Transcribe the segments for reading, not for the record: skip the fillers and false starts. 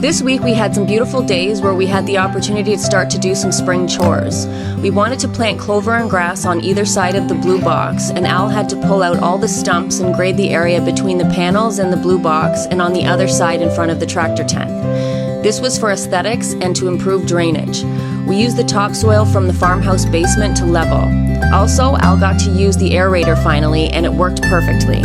This week we had some beautiful days where we had the opportunity to start to do some spring chores. We wanted to plant clover and grass on either side of the blue box, and Al had to pull out all the stumps and grade the area between the panels and the blue box and on the other side in front of the tractor tent. This was for aesthetics and to improve drainage. We used the topsoil from the farmhouse basement to level. Also, Al got to use the aerator finally, and it worked perfectly.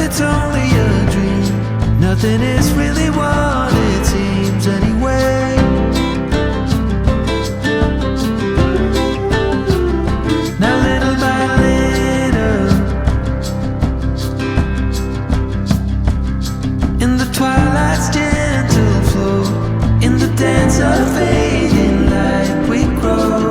It's only a dream. Nothing is really what it seems anyway. Now little by little, in the twilight's gentle flow, in the dance of fading light we grow.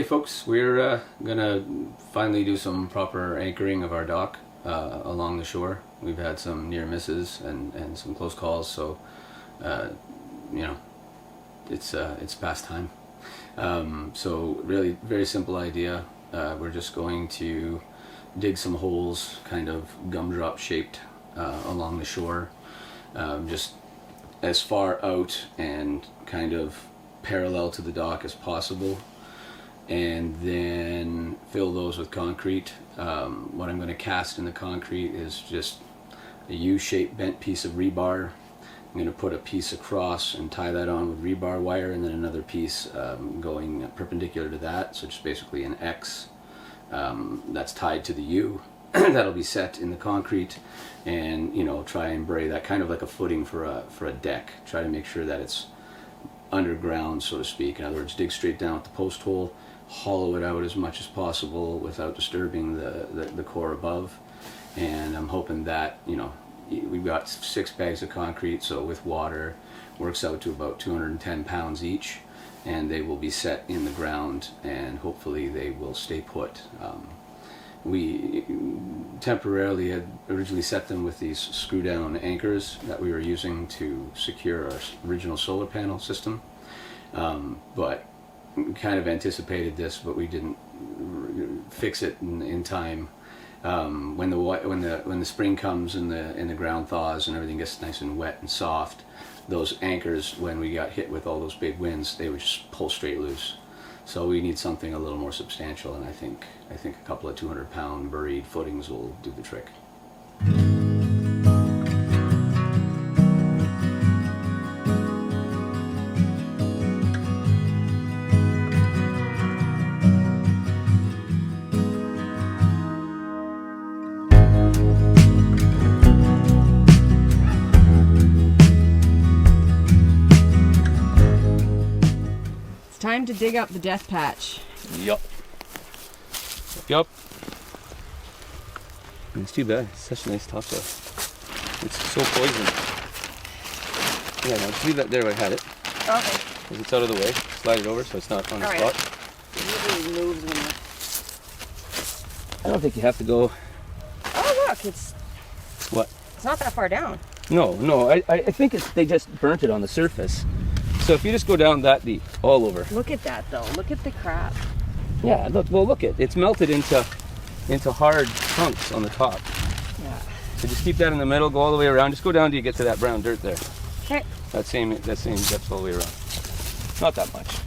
folks, we're gonna finally do some proper anchoring of our dock along the shore. We've had some near misses and some close calls, so you know, it's past time. So really very simple idea. We're just going to dig some holes, kind of gumdrop shaped, along the shore, just as far out and kind of parallel to the dock as possible, and then fill those with concrete. What I'm going to cast in the concrete is just a U-shaped bent piece of rebar. I'm going to put a piece across and tie that on with rebar wire, and then another piece going perpendicular to that, so just basically an X that's tied to the U. That'll be set in the concrete, and you know, try and bray that kind of like a footing for a deck. Try to make sure that it's underground, so to speak. In other words, dig straight down at the post hole, hollow it out as much as possible without disturbing the core above. And I'm hoping that, you know, we've got 6 bags of concrete, so with water works out to about 210 pounds each, and they will be set in the ground, and hopefully they will stay put. We temporarily had originally set them with these screw down anchors that we were using to secure our original solar panel system, but we kind of anticipated this, but we didn't fix it in time. When the spring comes and the ground thaws and everything gets nice and wet and soft, those anchors, when we got hit with all those big winds, they would just pull straight loose. So we need something a little more substantial, and I think a couple of 200-pound buried footings will do the trick. Time to dig up the death patch. Yup. It's too bad. It's such a nice topsoil. It's so poisoned. Yeah, no, just leave that there where I had it. Okay. Because it's out of the way. Slide it over so it's not on the spot. It usually moves when you... I don't think you have to go... Oh look, it's... What? It's not that far down. No. I think they just burnt it on the surface. So if you just go down that deep, all over. Look at that though. Look at the crap. Yeah, look it's melted into hard chunks on the top. Yeah. So just keep that in the middle, go all the way around. Just go down till you get to that brown dirt there. Okay. That same depth all the way around. Not that much.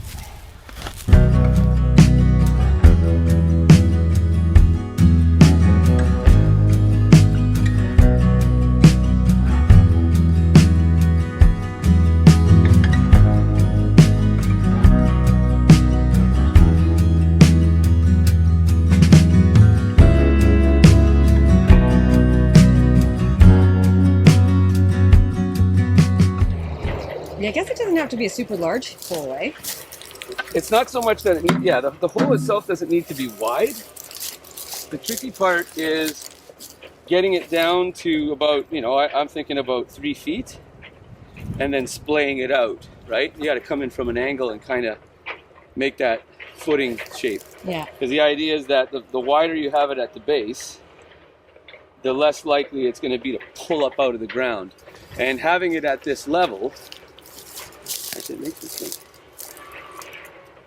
Yeah, I guess it doesn't have to be a super large hole, eh? It's not so much that the hole itself doesn't need to be wide. The tricky part is getting it down to about, I'm thinking about 3 feet, and then splaying it out, right? You got to come in from an angle and kind of make that footing shape. Yeah. Because the idea is that the wider you have it at the base, the less likely it's going to be to pull up out of the ground. And having it at this level, I should make this thing.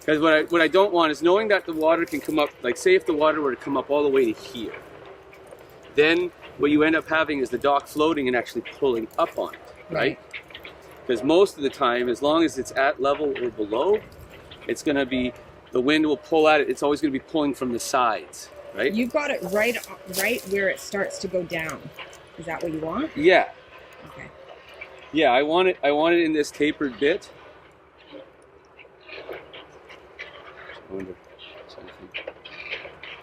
Because what I don't want is knowing that the water can come up, like say if the water were to come up all the way to here, then what you end up having is the dock floating and actually pulling up on it, right? Because most of the time, as long as it's at level or below, it's going to be, the wind will pull at it, it's always going to be pulling from the sides, right? You've got it right where it starts to go down. Is that what you want? Yeah. Okay. Yeah, I want it in this tapered bit.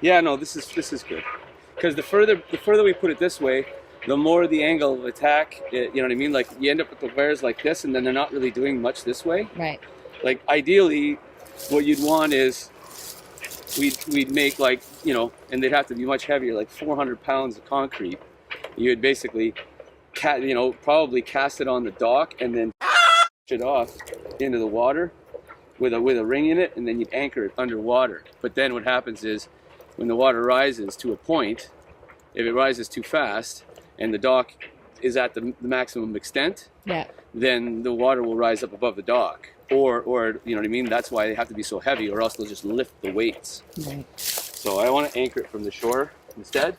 Yeah, no, this is good. Because the further we put it this way, the more the angle of attack, you know what I mean? Like you end up with the wires like this, and then they're not really doing much this way. Right. Like ideally, what you'd want is we'd make like, and they'd have to be much heavier, like 400 pounds of concrete. You would basically, probably cast it on the dock and then it off into the water. with a ring in it, and then you'd anchor it underwater. But then what happens is, when the water rises to a point, if it rises too fast and the dock is at the maximum extent, then the water will rise up above the dock. Or you know what I mean? That's why they have to be so heavy, or else they'll just lift the weights. Right. So I want to anchor it from the shore instead.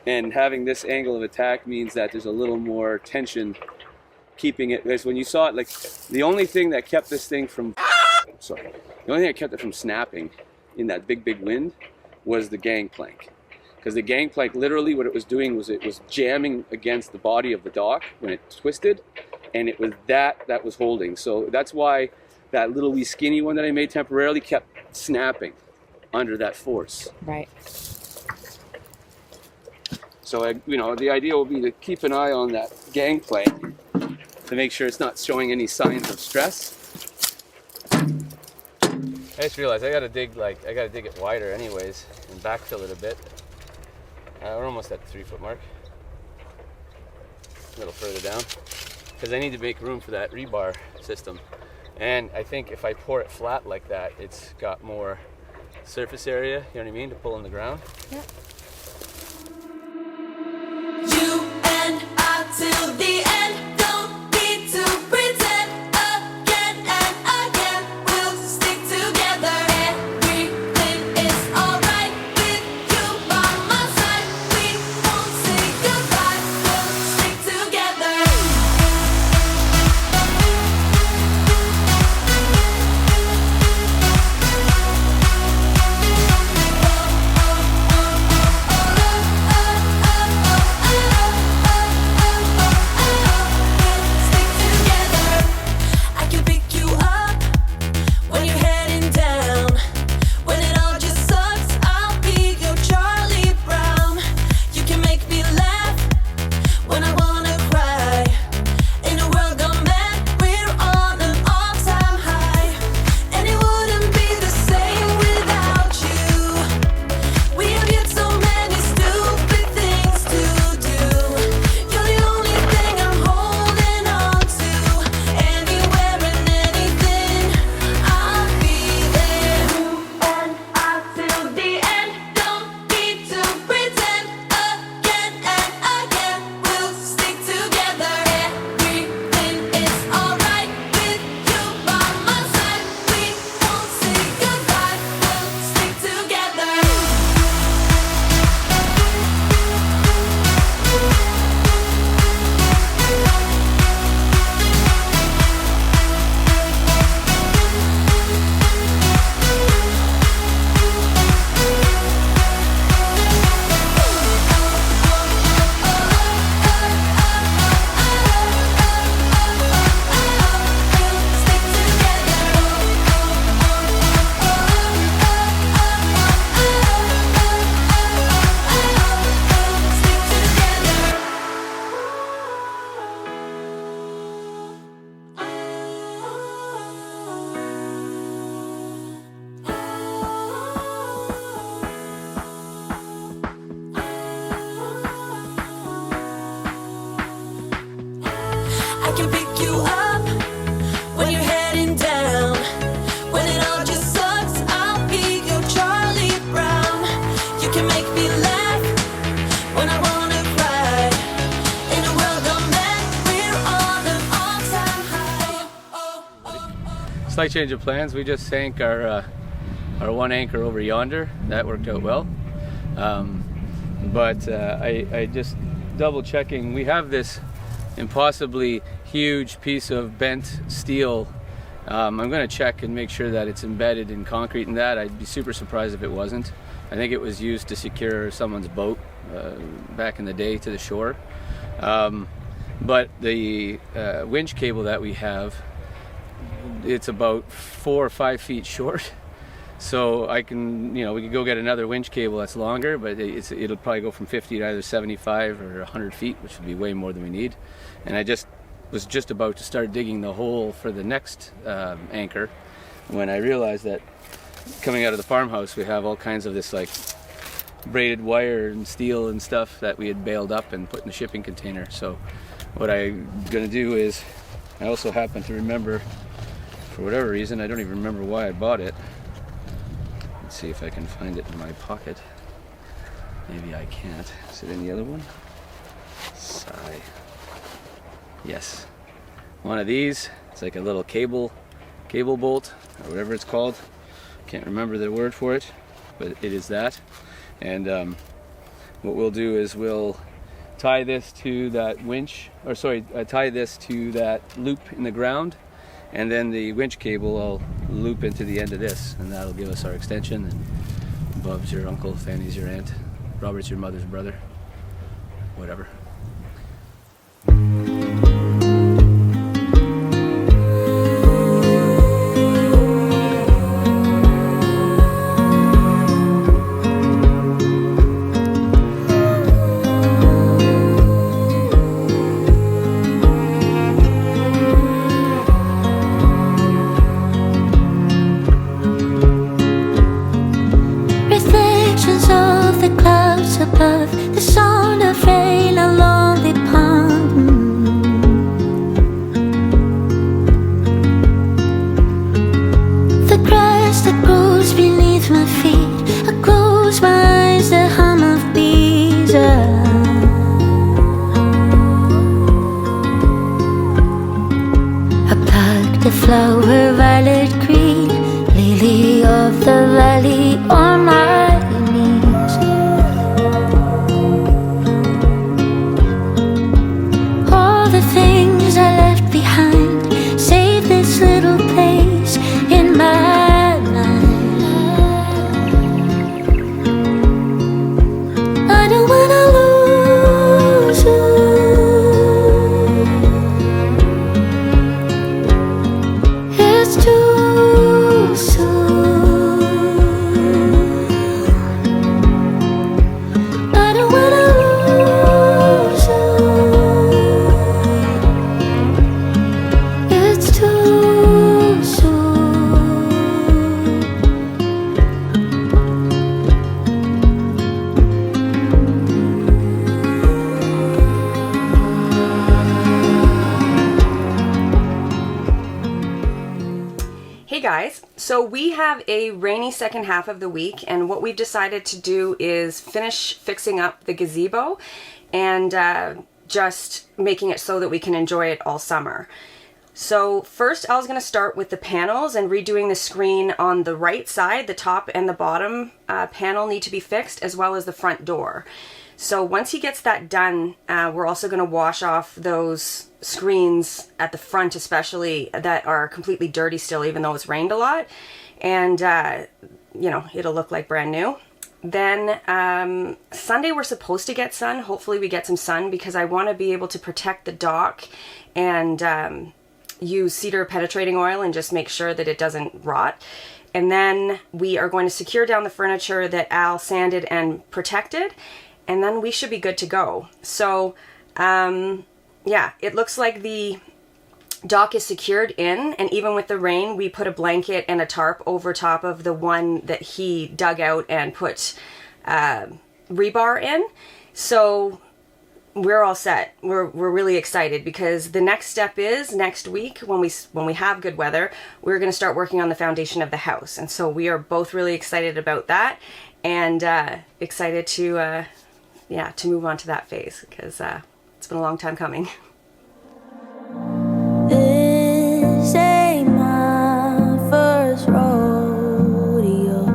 And having this angle of attack means that there's a little more tension keeping it. Because when you saw it, like, the only thing that kept this thing from, the only thing that kept it from snapping in that big wind was the gangplank. Because the gangplank, literally what it was doing was it was jamming against the body of the dock when it twisted, and it was that was holding. So that's why that little wee skinny one that I made temporarily kept snapping under that force. Right. So the idea will be to keep an eye on that gangplank to make sure it's not showing any signs of stress. I just realized I gotta dig it wider anyways and backfill it a bit. We're almost at the 3 foot mark. A little further down, because I need to make room for that rebar system. And I think if I pour it flat like that, it's got more surface area, you know what I mean, to pull in the ground. Yeah. You and I till the end, don't need to pretend again and again. We'll stick together. Everything is alright with you by my side. We won't say goodbye. We'll stick together. I can pick you up when you're heading down. When it all just sucks, I'll be your Charlie Brown. You can make me laugh when I wanna cry. In a world gone mad, we're on an all-time high. And it wouldn't be the same without you. We have yet so many stupid things to do. You're the only thing I'm holding on to. Anywhere and anything, I'll be there. And I till the end, don't need to pretend again and again. We'll stick together. Everything is alright with you by my side. We won't say goodbye. We'll stick together. I can pick you up when you're heading down. When it all just sucks, I'll be your Charlie Brown. You can make me laugh when I wanna cry. In a world gone mad, we're on an all-time high. Slight change of plans. We just sank our one anchor over yonder. That worked out well. But I just double checking. We have this impossibly huge piece of bent steel. I'm going to check and make sure that it's embedded in concrete and that. I'd be super surprised if it wasn't. I think it was used to secure someone's boat back in the day to the shore. But the winch cable that we have, it's about 4 or 5 feet short. So I can, we could go get another winch cable that's longer, but it'll probably go from 50 to either 75 or 100 feet, which would be way more than we need. And I was just about to start digging the hole for the next anchor when I realized that coming out of the farmhouse we have all kinds of this like braided wire and steel and stuff that we had baled up and put in the shipping container. So what I'm going to do is, I also happen to remember for whatever reason, I don't even remember why I bought it. Let's see if I can find it in my pocket. Maybe I can't. Is it in the other one? Sigh. Yes. One of these. It's like a little cable bolt, or whatever it's called. Can't remember the word for it, but it is that. And what we'll do is we'll tie this to that winch, or sorry, tie this to that loop in the ground, and then the winch cable I'll loop into the end of this, and that'll give us our extension. And Bub's your uncle, Fanny's your aunt, Robert's your mother's brother, whatever. Reflections of the clouds above, the sound of rain along the pond. The grass that grows beneath my feet, I close my eyes, the hum of bees. I pluck the flower, violet green, lily of the valley on my knees. All the things I left behind, save this little place in my mind. I don't wanna lose you. It's too soon. I don't wanna lose you. It's too soon. Hey guys, so we have a rainy second half of the week, and what we've decided to do is finish fixing up the gazebo and just making it so that we can enjoy it all summer. So first I was going to start with the panels and redoing the screen on the right side. The top and the bottom panel need to be fixed, as well as the front door. So once he gets that done, we're also going to wash off those screens at the front, especially, that are completely dirty still, even though it's rained a lot. And, you know, it'll look like brand new. Then Sunday we're supposed to get sun. Hopefully we get some sun, because I want to be able to protect the dock and use cedar penetrating oil and just make sure that it doesn't rot. And then we are going to secure down the furniture that Al sanded and protected, and then we should be good to go. So yeah, it looks like the dock is secured in, and even with the rain, we put a blanket and a tarp over top of the one that he dug out and put rebar in. So we're all set. We're really excited, because the next step is next week, when we have good weather, we're going to start working on the foundation of the house. And so we are both really excited about that, and excited to to move on to that phase, because it's been a long time coming. This ain't my first rodeo.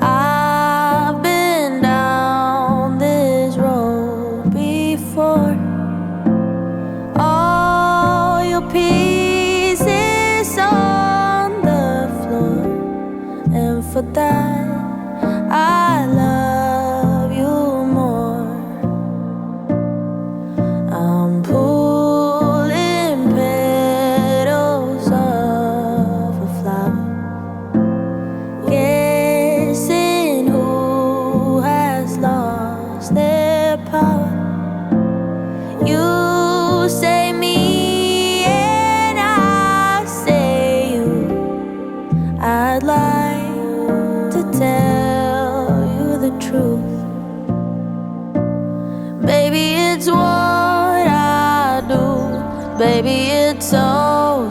I've been down this road before. All your pieces on the floor, and for that I love you more. I'm pulling petals of a flower, guessing who has lost their power. You say me and I say you. I'd like to tell you the truth. Baby, it's what I do. Baby, it's so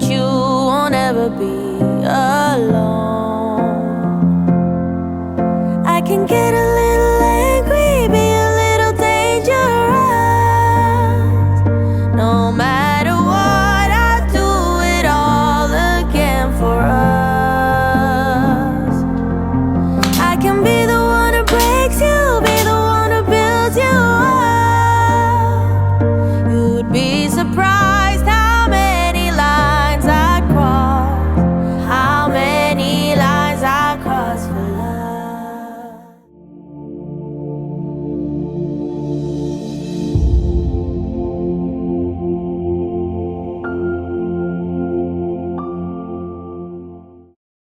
but you won't ever be alone. I can get a